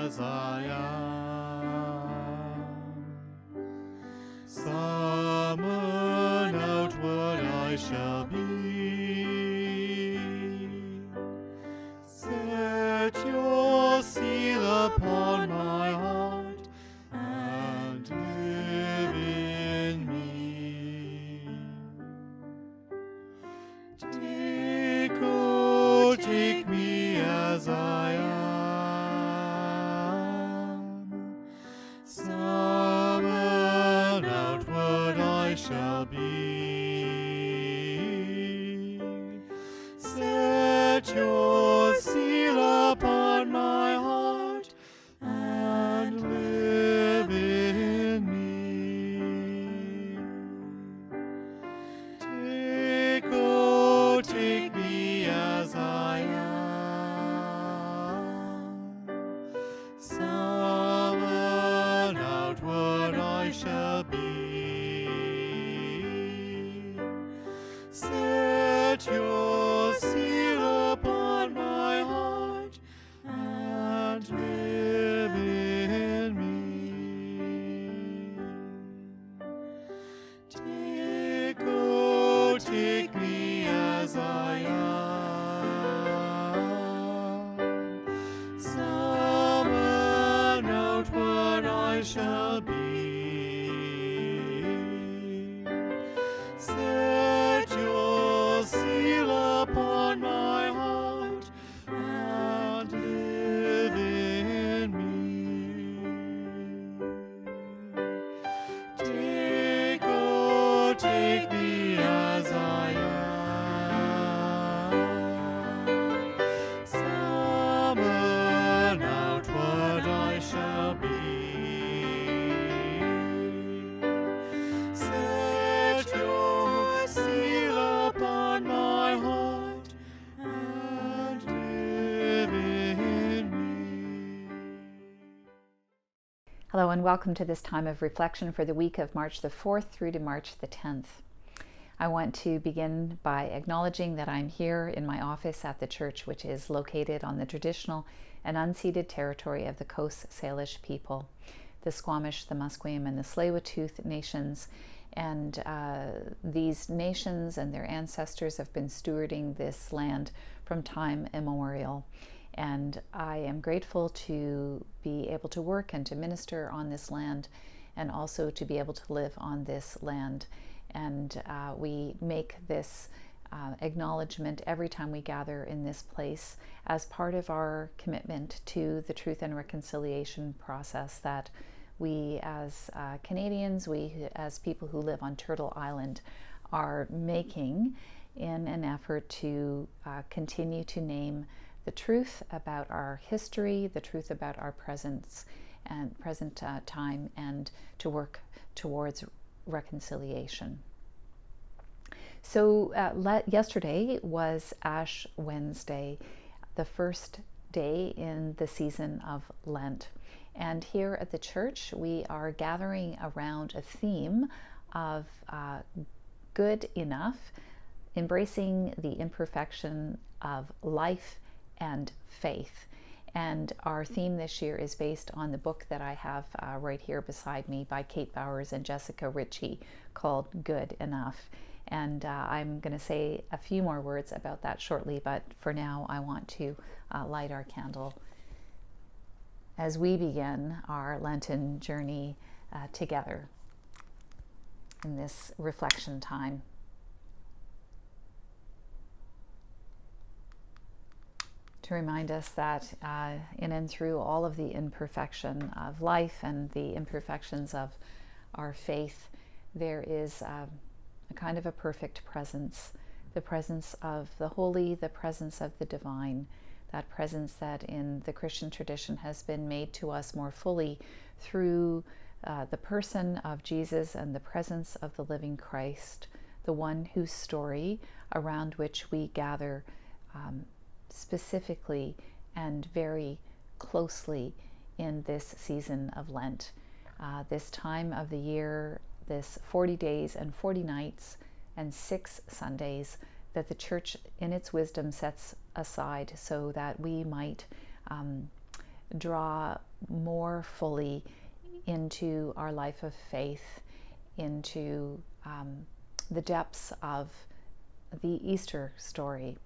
as I am. Summoned outward I shall be. Set your seal upon my heart and live in me. Take me as I am. Summoned outward I shall be. Set your seal upon my heart and live in me. Take me as I am. Summoned outward I shall be. Set your seal upon my heart and live in me. Take me as I am. Summoned outward I shall be. Set your seal upon my heart and live in me. Take me as I am. Summoned outward I shall be. Set your seal upon my heart and live in me. Hello and welcome to this time of reflection for the week of March the 4th through to March the 10th. I want to begin by acknowledging that I'm here in my office at the church, which is located on the traditional and unceded territory of the Coast Salish people, the Squamish, the Musqueam, and the Tsleil-Waututh nations. And these nations and their ancestors have been stewarding this land from time immemorial. And I am grateful to be able to work and to minister on this land, and also to be able to live on this land. And we make this acknowledgement every time we gather in this place as part of our commitment to the truth and reconciliation process that we as Canadians, we as people who live on Turtle Island, are making in an effort to continue to name the truth about our history, the truth about our present time, and to work towards reconciliation. So yesterday was Ash Wednesday, the first day in the season of Lent. And here at the church, we are gathering around a theme of good enough, embracing the imperfection of life and faith. And our theme this year is based on the book that I have right here beside me by Kate Bowers and Jessica Ritchie, called Good Enough. And I'm going to say a few more words about that shortly, but for now I want to light our candle as we begin our Lenten journey together in this reflection time. To remind us that in and through all of the imperfection of life and the imperfections of our faith, there is a kind of a perfect presence, the presence of the holy, the presence of the divine, that presence that in the Christian tradition has been made to us more fully through the person of Jesus and the presence of the living Christ, the one whose story around which we gather specifically and very closely in this season of Lent. This time of the year, this 40 days and 40 nights and 6 Sundays that the Church in its wisdom sets aside so that we might draw more fully into our life of faith, into the depths of the Easter story,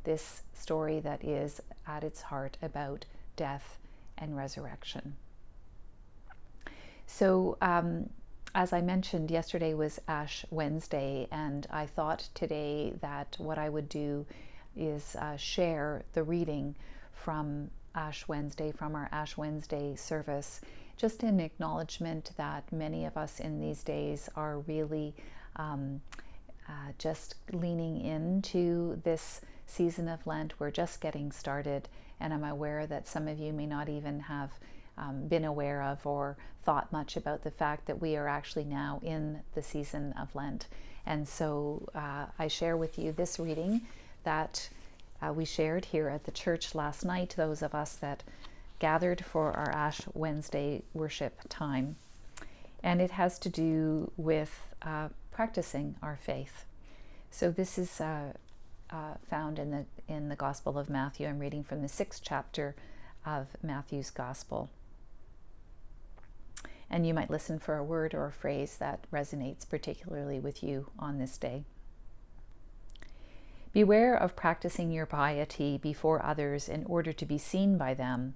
this story that is at its heart about death and resurrection. So, as I mentioned, yesterday was Ash Wednesday, and I thought today that what I would do is share the reading from Ash Wednesday, from our Ash Wednesday service, just in acknowledgement that many of us in these days are really just leaning into this season of Lent. We're just getting started, and I'm aware that some of you may not even have been aware of or thought much about the fact that we are actually now in the season of Lent. And so I share with you this reading that we shared here at the church last night, those of us that gathered for our Ash Wednesday worship time. And it has to do with practicing our faith. So this is found in the Gospel of Matthew. I'm reading from the 6th chapter of Matthew's Gospel. And you might listen for a word or a phrase that resonates particularly with you on this day. Beware of practicing your piety before others in order to be seen by them,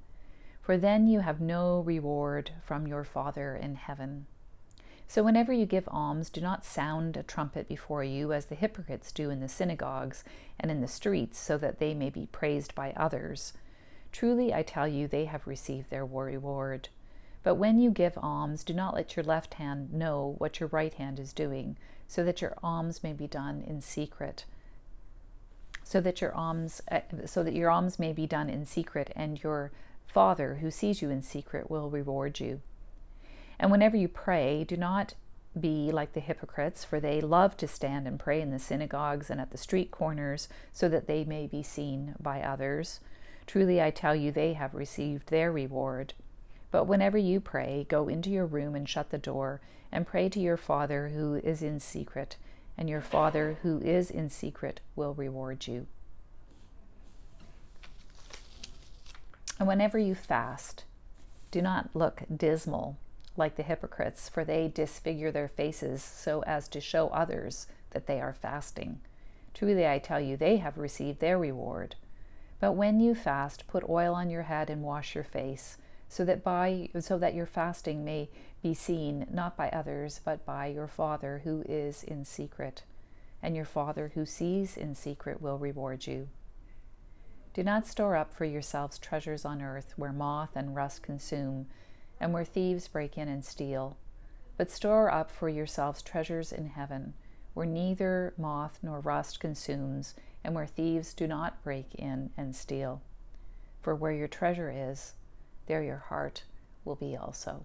for then you have no reward from your Father in heaven. So whenever you give alms, do not sound a trumpet before you, as the hypocrites do in the synagogues and in the streets, so that they may be praised by others. Truly, I tell you, they have received their reward. But when you give alms, do not let your left hand know what your right hand is doing, so that your alms may be done in secret. So that your alms may be done in secret, and your Father who sees you in secret will reward you. And whenever you pray, do not be like the hypocrites, for they love to stand and pray in the synagogues and at the street corners, so that they may be seen by others. Truly, I tell you, they have received their reward. But whenever you pray, go into your room and shut the door, and pray to your Father who is in secret, and your Father who is in secret will reward you. And whenever you fast, do not look dismal like the hypocrites, for they disfigure their faces so as to show others that they are fasting. Truly, I tell you, they have received their reward. But when you fast, put oil on your head and wash your face, so that your fasting may be seen not by others, but by your Father who is in secret. And your Father who sees in secret will reward you. Do not store up for yourselves treasures on earth, where moth and rust consume, and where thieves break in and steal. But store up for yourselves treasures in heaven, where neither moth nor rust consumes, and where thieves do not break in and steal. For where your treasure is, there your heart will be also.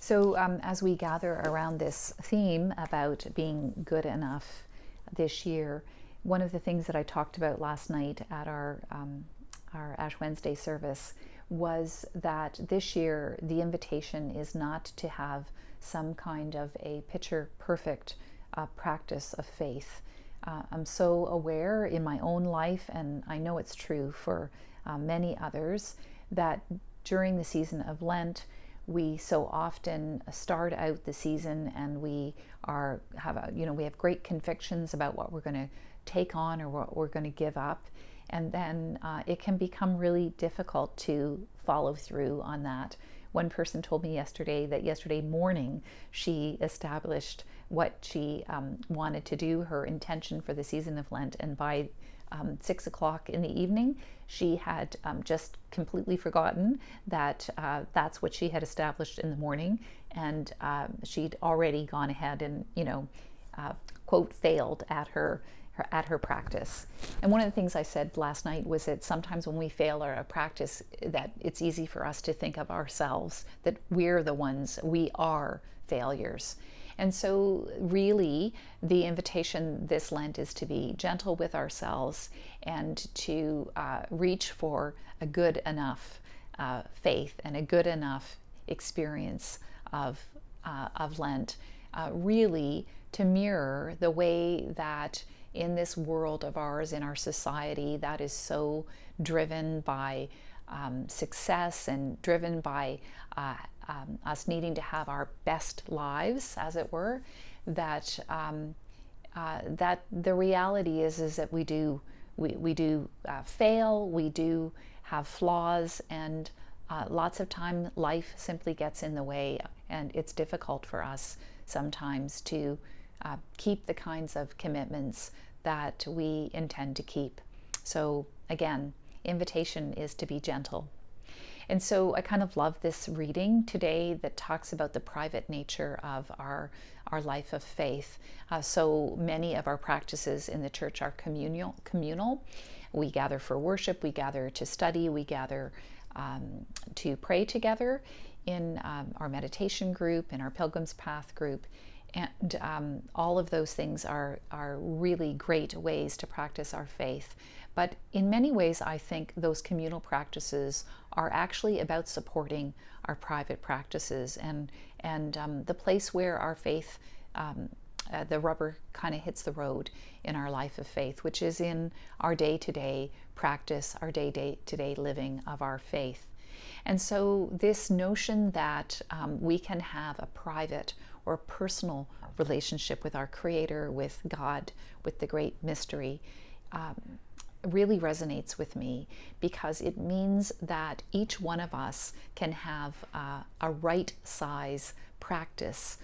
So as we gather around this theme about being good enough this year, one of the things that I talked about last night at our Ash Wednesday service was that this year the invitation is not to have some kind of a picture perfect practice of faith. I'm so aware in my own life, and I know it's true for many others, that during the season of Lent, we so often start out the season and we have great convictions about what we're going to take on or what we're going to give up, and then it can become really difficult to follow through on that. One person told me yesterday that yesterday morning she established what she wanted to do, her intention for the season of Lent, and by 6 o'clock in the evening, she had just completely forgotten that that's what she had established in the morning, and she'd already gone ahead and, quote, failed at her practice. And one of the things I said last night was that sometimes when we fail at a practice, that it's easy for us to think of ourselves, that we are failures. And so really the invitation this Lent is to be gentle with ourselves and to reach for a good enough faith and a good enough experience of Lent, really to mirror the way that in this world of ours, in our society that is so driven by success and driven by us needing to have our best lives, as it were, that that the reality is that we do fail, we do have flaws, and lots of time life simply gets in the way, and it's difficult for us sometimes to keep the kinds of commitments that we intend to keep. So again, invitation is to be gentle. And so I kind of love this reading today that talks about the private nature of our life of faith. So many of our practices in the church are communal. We gather for worship, we gather to study, we gather to pray together in our meditation group, in our Pilgrim's Path group. And all of those things are really great ways to practice our faith. But in many ways, I think those communal practices are actually about supporting our private practices and the place where our faith, the rubber kind of hits the road in our life of faith, which is in our day-to-day practice, our day-to-day living of our faith. And so this notion that we can have a private or personal relationship with our Creator, with God, with the great mystery, really resonates with me, because it means that each one of us can have a right size practice,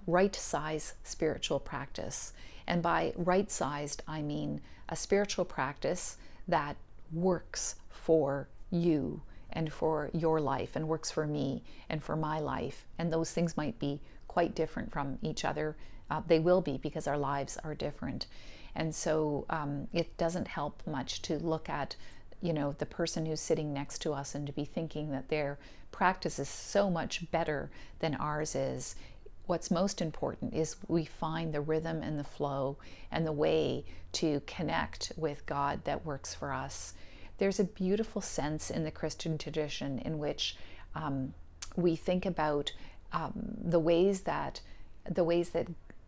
right size spiritual practice. And by right sized, I mean a spiritual practice that works for you and for your life, and works for me and for my life. And those things might be quite different from each other. They will be, because our lives are different. And so it doesn't help much to look at, the person who's sitting next to us and to be thinking that their practice is so much better than ours is. What's most important is we find the rhythm and the flow and the way to connect with God that works for us. There's a beautiful sense in the Christian tradition in which we think about the ways that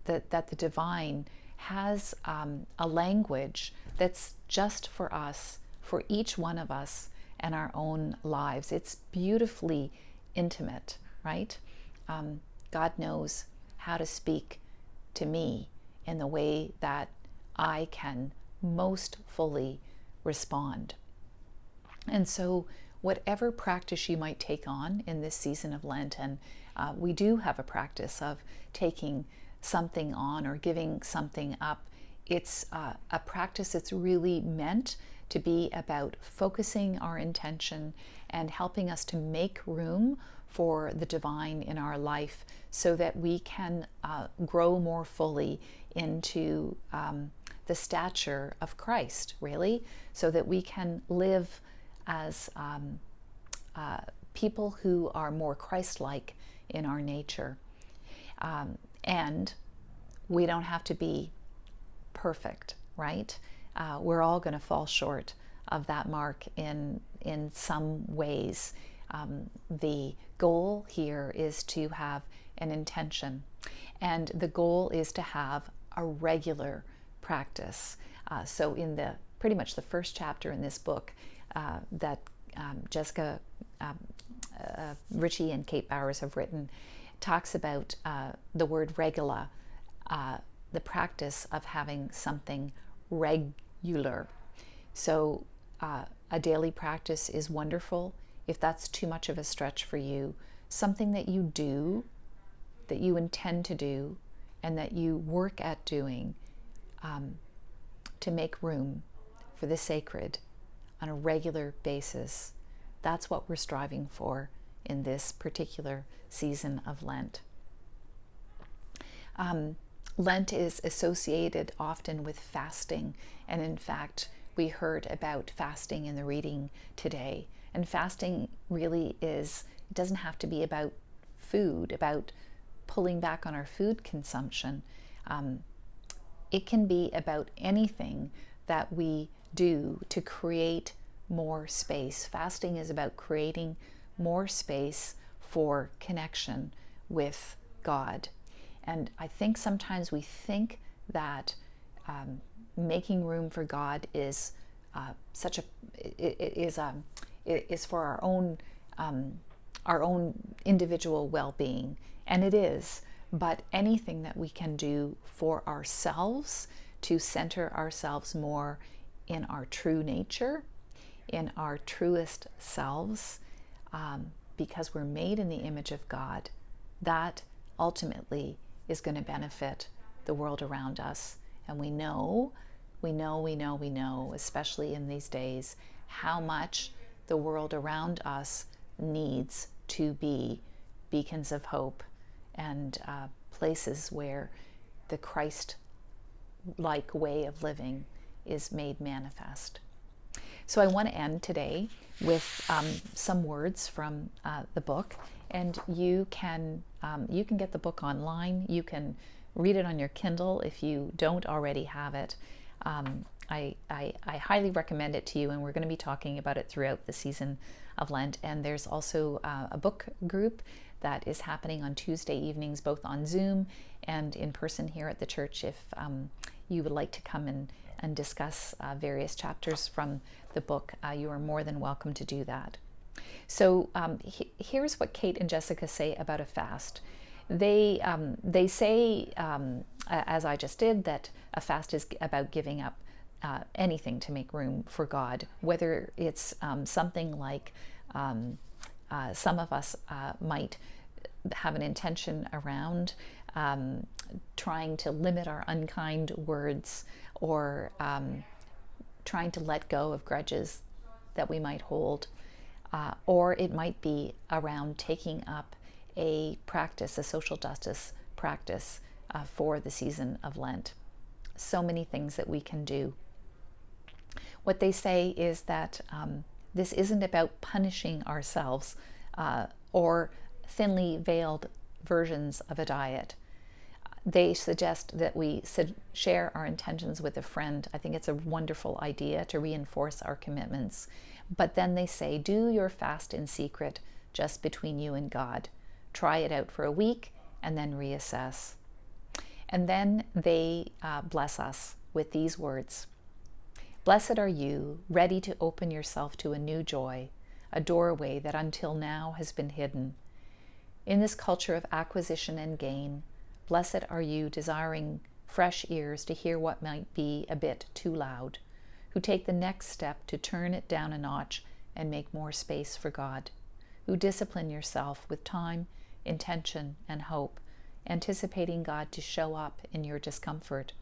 the divine has a language that's just for us, for each one of us and our own lives. It's beautifully intimate, right? God knows how to speak to me in the way that I can most fully respond. And so whatever practice you might take on in this season of Lent, and we do have a practice of taking something on or giving something up. It's a practice that's really meant to be about focusing our intention and helping us to make room for the divine in our life, so that we can grow more fully into the stature of Christ, really, so that we can live as people who are more Christ-like in our nature. And we don't have to be perfect, right? We're all going to fall short of that mark in some ways. The goal here is to have an intention, and the goal is to have a regular practice. So in pretty much the first chapter in this book that Jessica Ritchie and Kate Bowers have written, talks about the word regula, the practice of having something regular. So a daily practice is wonderful. If that's too much of a stretch for you, something that you do, that you intend to do, and that you work at doing to make room for the sacred on a regular basis. That's what we're striving for in this particular season of Lent. Lent is associated often with fasting, and in fact, we heard about fasting in the reading today. And fasting really it doesn't have to be about food, about pulling back on our food consumption. It can be about anything that we do to create more space. Fasting is about creating more space for connection with God. And I think sometimes we think that making room for God is is for our own individual well-being, and it is. But anything that we can do for ourselves to center ourselves more in our true nature, in our truest selves, because we're made in the image of God, that ultimately is going to benefit the world around us. And we know, especially in these days, how much the world around us needs to be beacons of hope and places where the Christ-like way of living is made manifest. So I want to end today with some words from the book, and you can get the book online. You can read it on your Kindle if you don't already have it. I highly recommend it to you, and we're going to be talking about it throughout the season of Lent. And there's also a book group that is happening on Tuesday evenings, both on Zoom and in person here at the church. If you would like to come and discuss various chapters from the book, you are more than welcome to do that. So here's what Kate and Jessica say about a fast. They say, as I just did, that a fast is about giving up anything to make room for God, whether it's something like some of us might have an intention around trying to limit our unkind words, or trying to let go of grudges that we might hold, or it might be around taking up a practice, a social justice practice for the season of Lent. So many things that we can do. What they say is that this isn't about punishing ourselves or thinly veiled versions of a diet. They suggest that we share our intentions with a friend. I think it's a wonderful idea to reinforce our commitments. But then they say, do your fast in secret, just between you and God. Try it out for a week and then reassess. And then they bless us with these words. Blessed are you, ready to open yourself to a new joy, a doorway that until now has been hidden. In this culture of acquisition and gain, blessed are you, desiring fresh ears to hear what might be a bit too loud, who take the next step to turn it down a notch and make more space for God, who discipline yourself with time, intention, and hope, anticipating God to show up in your discomfort,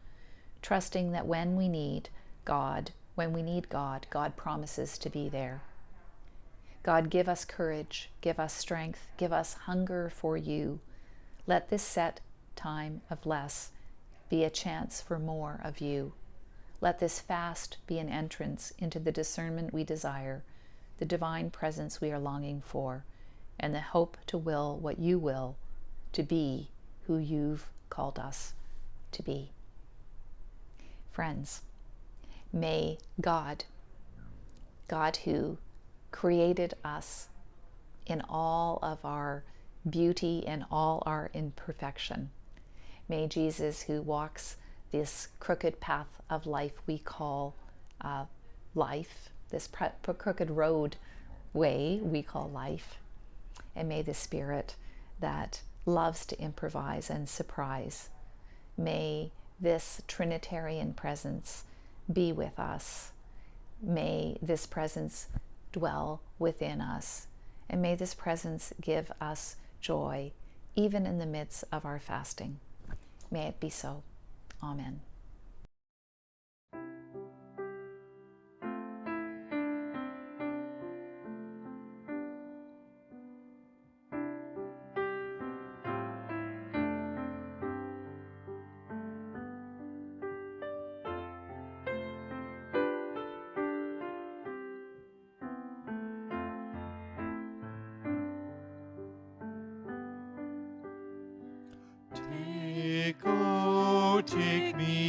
trusting that when we need God, God promises to be there. God, give us courage, give us strength, give us hunger for you. Let this set time of less be a chance for more of you. Let this fast be an entrance into the discernment we desire, the divine presence we are longing for, and the hope to will what you will, to be who you've called us to be. Friends, may God who created us in all of our beauty and all our imperfection, may Jesus, who walks this crooked path of life we call life, this crooked road way we call life, and may the Spirit that loves to improvise and surprise, may this Trinitarian presence be with us. May this presence dwell within us, and may this presence give us joy, even in the midst of our fasting. May it be so. Amen. Take, oh, take me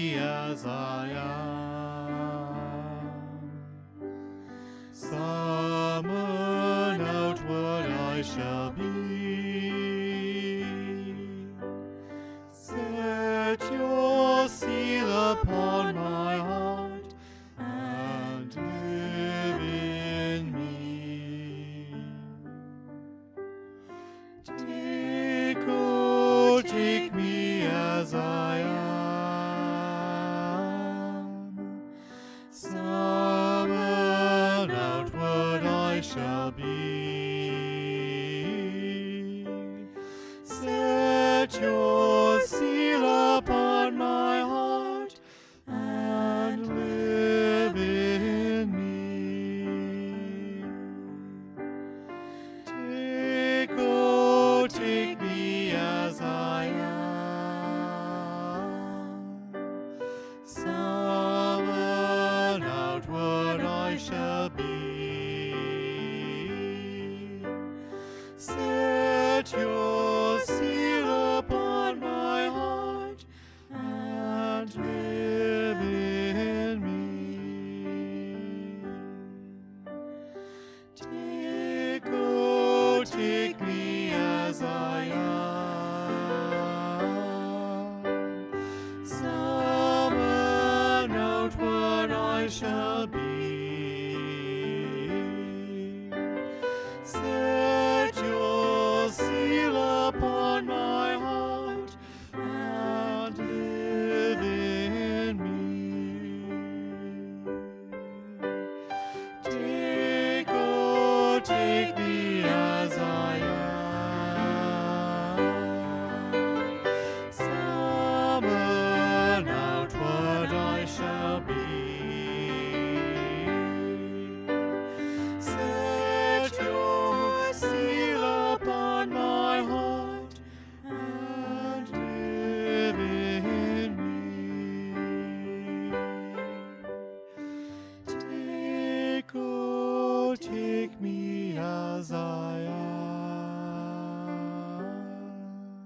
Take me as I am. Summon out what I shall be. Set your seal upon my heart and live in me. Take me as I am. Summon out what I shall be. Set your seal upon my heart and live in me. Take me as I